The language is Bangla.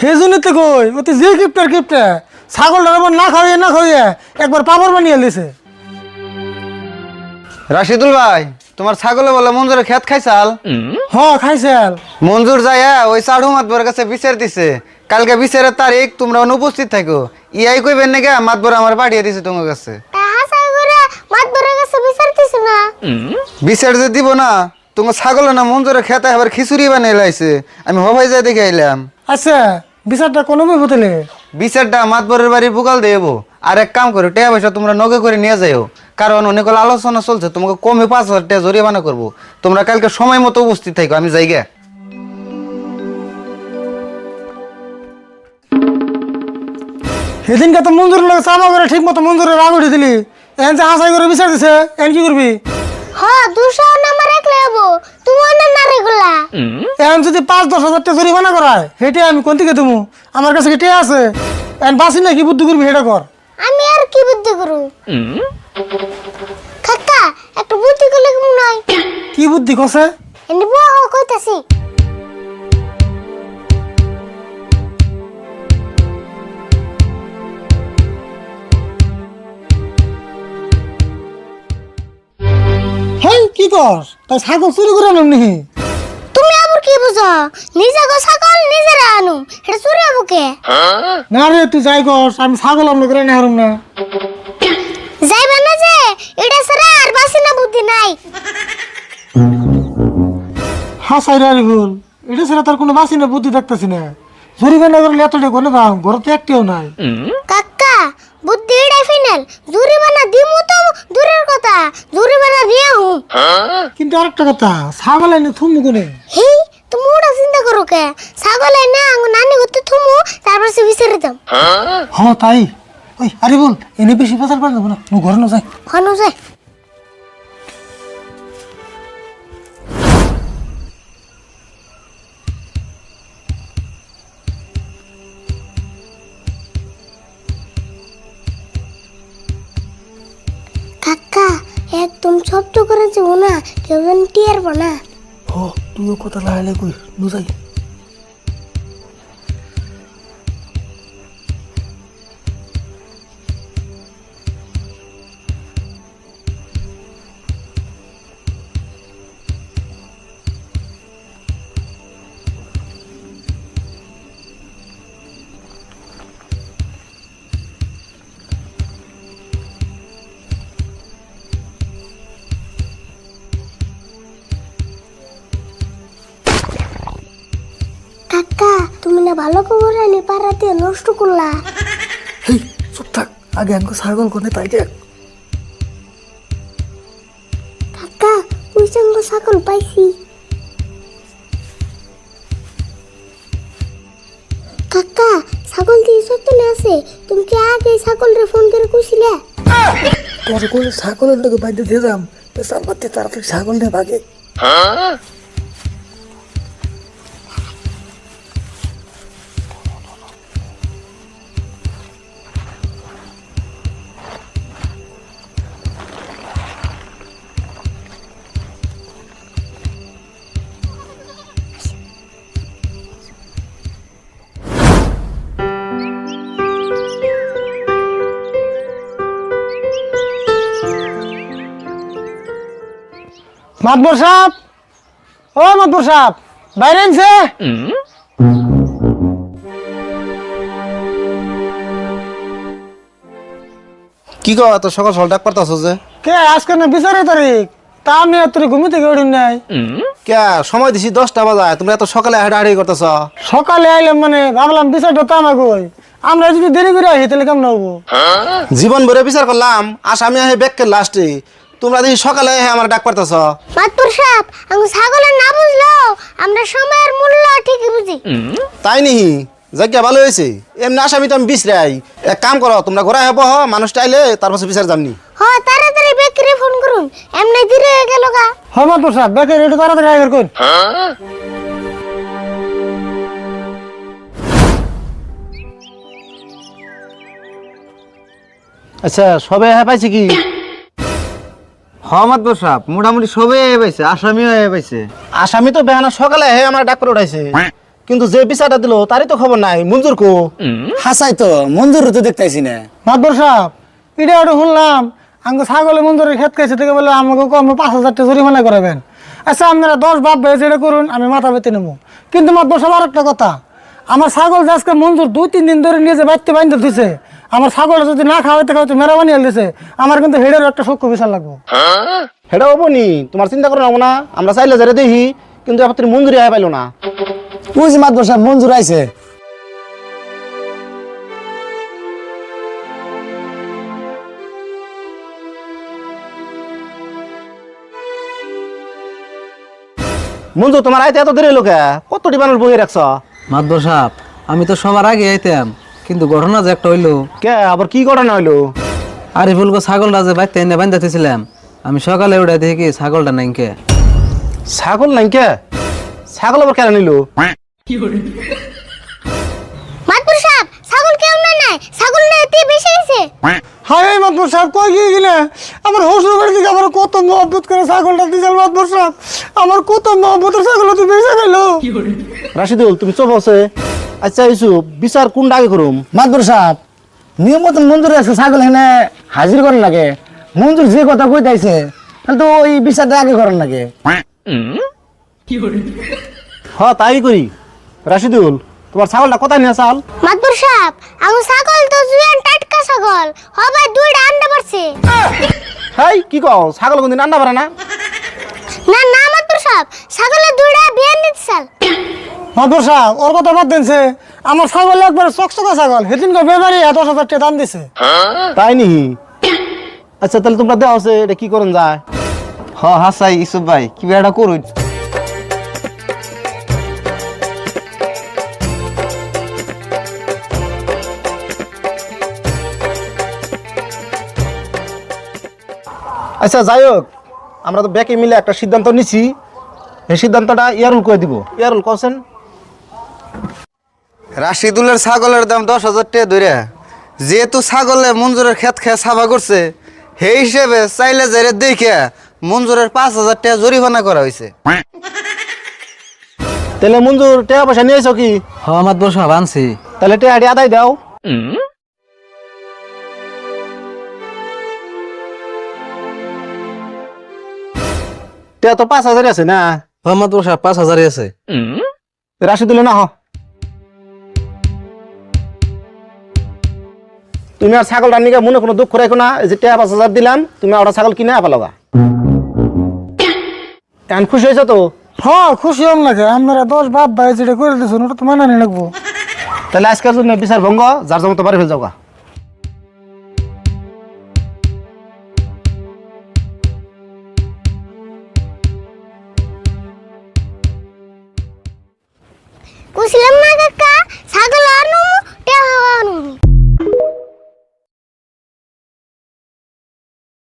সেই জন্যই তো কই ও তো যে কিপটা ছাগলটা আবার না খাওয়াইয়ে একবার পাপড় বানিয়ে দিছে। রাশিদুল ভাই, তোমার ছাগলে বলে মঞ্জুরের খেত খাইছাল? খাইছাল। মঞ্জুর যাইয়া ওই সাড়ু মাতবরের কাছে বিচার দিছে। কালকে বিচারের তারিখ, তোমরা অনুপস্থিত থাকো। ইয়াই কইবেন নাকি মাতবর আমার পাঠিয়ে দিছে তোমার কাছে। বিচার যে দিব না, তোমার ছাগলে না মঞ্জুরের খেতে আবার খিচুড়ি বানিয়ে লাইছে। আমি হবাই যাই দেখে আইলাম। আচ্ছা বিচারটা কোনো বতলে? বিচারটা মাতবরের বাড়ির বুকাল দেব। আর এক কাম করো, টাকা পয়সা তোমরা নগে করে নিয়ে যাও, কারণ অনেক আলোচনা চলছে। তোমাকে কমে 5,000 টাকা জরিমানা করবো। তোমরা কালকে সময় মতো উপস্থিত থাকো, আমি যাইগা। সেদিনকে তো মঞ্জুর লোক চাপা করে ঠিক মতো মঞ্জুরের রাগ উঠে দিলি, এখন যে হাসাই করে বিচার দিছে, এখন কি করবি? এখন যদি 5-10,000 টাকা জরিমানা করায়, হেঁটে আমি কোন থেকে দেবো? আমার কাছে হেঁটে আছে, এখন বাসি না কি বুদ্ধি করবি হেঁটে কর। আমি আর কি বুদ্ধি করু কাকা? একটা বুদ্ধি করলে কেমন হয়? কি বুদ্ধি কছে? এনে বহ কইতাছি। হেই কি কর? তাই ছাগল চুরি করে আনম নি? তুমি আবার কি বুঝো? নিজে গো ছাগল নিজেরা আনু, এটা চুরি হবো কে? না রে তুই যাই কর, আমি ছাগল অন্য করে না হারুম না। যাইবে না যে, এটা ছাড়া আর বাসি না বুদ্ধি নাই। হাসাই রে ভুল, এটা ছাড়া তার কোনো বাসি না বুদ্ধি দেখতেছি না। জরিমানা করলে এতটা কোনো দাম ঘরে তো একটিও নাই। কাকা বুদ্ধি এটাই ফাইনাল। জরিমানা দিমু তো দূরের কথা, জরিমানা দিয়া হুঁ। কিন্তু আরেকটা কথা, ছাগল এনে থুমু কোনে? হেই তুমি ওটা চিন্তা করো কে? ছাগল না নানি করতে থুমু, তারপর সে বিচারে দাম। তাই। ওই আরে বল, এনে বেশি বাজার পার দেবো না, ঘরে না যাই। হনু যায়। কাকা একদম শব্দ করে যাবো না, কেউ যেন টিয়ার না। তুইও কথা লাগালে কই বুঝাই। কাকা তুমি না ভালো খবর আনি পাড়াতে নষ্ট করলা। হেই চুপ থাক, আগে আমাকে ছাগল কোনে তাই দেখ। কাকা ওই সঙ্গে ছাগল পাইছি। কাকা ছাগল দিয়ে সত্যি আছে, তুমি কি আগে ছাগল রে ফোন করে কুছিলে? তোর কোলে ছাগলের লোকে বাইরে দিয়ে যাম, পেশাল পাতে তাড়াতাড়ি ছাগল নিয়ে ভাগে। মাতবর সাহেব, ও মাতবর সাহেব, বাইরে আনছে। কি কো এত সকাল সকাল ডাক পারতাছ যে? কে আজকে না বিচারের তারিখ, তা আমি তোর ঘুমি থেকে উঠি নাই। কে সময় দিছি 10টা বাজায়, তোমরা এত সকালে হাঁটাহাঁটি করতেছ? সকালে আইলাম মানে ভাবলাম বিচারটা তো আমাকে ওই, আমরা যদি দেরি করে আসি তাহলে কেমন হবো? জীবন ভরে বিচার করলাম, আসামি আহে ব্যাগকে লাস্টে। তোমরা দেখি সকালে আমার ডাক পারতাছ। মাতপুর সাহেব আমি ছাগলের না বুঝলো, আমরা সময়ের মূল্য ঠিকই বুঝি। তাই নিহি যাজ্ঞা ভালো হয়েছে। এমনি আসামি তো আমি বিশ্রাই। এক কাম করো, তোমরা ঘোরা হবো মানুষটা আইলে তার পাশে বিচার যামনি। তাড়াতাড়ি বেকরে ফোন করুন, এমনি দেরি হয়ে গেল গা। মাতবর সাহেব বেকের একটু তাড়াতাড়ি আগে কর। আচ্ছা সবে হ্যাঁ পাইছে কি? মাতবর সাহেব মোটামুটি সবে পাইছে, আসামিও পাইছে। আসামি তো বেহানা সকালে আমার ডাক করে উঠাইছে, কিন্তু যে বিচারটা দিল তারই তো খবর নাই মঞ্জুর কো। হাসাই তো মঞ্জুর তো দেখতেছি না। মাতবর সাহেব এটা ওটা শুনলাম আমাকে ছাগলে মঞ্জুরের ক্ষেত খাইছে থেকে বলে আমাকে কম 5,000 টাকা জরিমানা করাবেন। আচ্ছা আপনারা 10 বাপ ভাই যেটা করুন আমি মাথা পেতে নেবো, কিন্তু মাতবর সাহেব আর একটা কথা, আমার ছাগল যে আজকে মঞ্জুর 2-3 দিন ধরে নিয়ে যে বাড়তে বাইন্ধে দিছে, আমার ছাগল যদি না খাওয়াইতে খাওয়াইতে মেরা বানিয়ে দিছে, আমার কিন্তু হেডের একটা সূক্ষ্ম বিচার লাগবো। হেটা হবো নি, তোমার চিন্তা করে নেবো না, আমরা চাইলে যারা দেখি, কিন্তু এবার তুমি মঞ্জুরি আয় পাইলো না। বুঝি মাতবর সাহেব মঞ্জুর আইছে। মঞ্জুর তোমার আইতে এত দেরি লোকে কত ডিবানোর বই রাখছ? মাতবর সাহেব আমি তো সবার আগে আইতাম, কিন্তু ঘটনা যে একটা হইলো। কে আবার কি ঘটনা হইলো? আরিফুল গো ছাগলটা যে বাইতে এনে বান্ধাতেছিলাম, আমি সকালে উঠে দেখি কি ছাগলটা নাই কে। ছাগল নাই কে? ছাগল আবার কেন নিল? মাতবর সাহেব ছাগল কেউ নাই, ছাগল না এতে বেশি হইছে। হায় মাতবর সাহেব কই গিয়ে গেলে আমার শ্বশুর বাড়ি থেকে আমার কত মহব্বত করে ছাগলটা দিয়েছিল মাতবর সাহেব, আমার কত মহব্বতের ছাগল তুই বেঁচে গেল। রাশিদুল তুমি চুপ আছে। আচ্ছা ইউসুফ বিচার কোনটা আগে করুম? মাতবর সাহেব নিয়ম মতন মঞ্জুর আছে ছাগল এখানে হাজির করেন লাগে। মঞ্জুর যে কথা কইতাইছে তাহলে তো ওই বিচারটা আগে করেন লাগে। হ্যাঁ তাই করি। রাশিদুল তোমার ছাগলটা কোথায় নিয়ে চাল? মাতবর সাহেব আমার ছাগল তো জুয়ান টাটকা ছাগল, হবে 2টা আন্ডা পারছে। হাই কি কও, ছাগল কোনদিন আন্ডা পারে না? না না মাতবর সাহেব ছাগলের 2টা বিয়ান দিছাল। মাতবর সাহেব ওর কথা বাদ দিনছে, আমার ছাগল একবার চকচকা ছাগল, সেদিনকে বেমারি 10,000 টাকা দাম দিছে। তাই নি? আচ্ছা তাহলে তোমরা দেওয়া আছে এটা কি করুন যায়? হাসাই ইসুফ ভাই কি বেড়া করুন। আচ্ছা যাই হোক, আমরা তো ব্যাকে মিলে একটা সিদ্ধান্ত নিছি। এই সিদ্ধান্তটা ইয়ারুল করে দিব। ইয়ারুল কোসেন। রাশিদুলের ছাগলের দাম 10,000 টাকা ধরে, যেহেতু ছাগলে মঞ্জুরের ক্ষেত খেয়ে সাফা করছে, সেই হিসেবে চাইলে যারে দেখে মঞ্জুরের 5,000 টাকা জরিমানা করা হয়েছে। তাহলে মঞ্জুর টাকা পয়সা নিয়েছো কি? হ মাতবর সাহেব আনছি। তাহলে টাকাটি আদায় দাও। টাকা তো 5,000 আছে না? হ মাতবর সাহেব 5,000 আছে। রাশিদুল না হ, তুমি আর ছাগল রান্নিকা মনে কোনো দুঃখ রাখো না। এই যে টাকা 5,000 দিলাম, তুমি ওটা ছাগল কিনে আপালোগা। এখন খুশি হয়েছো তো? হ্যাঁ খুশি হম লাগে, আপনারা 10 বাপ ভাই যেটা করে দিয়েছেন ওটা তো মানা নিয়ে লাগবো। তাহলে আজকের জন্য বিচার ভঙ্গ, যার জন্য তো বাড়ি ফেল যাওগা। কুছিলাম না কাকা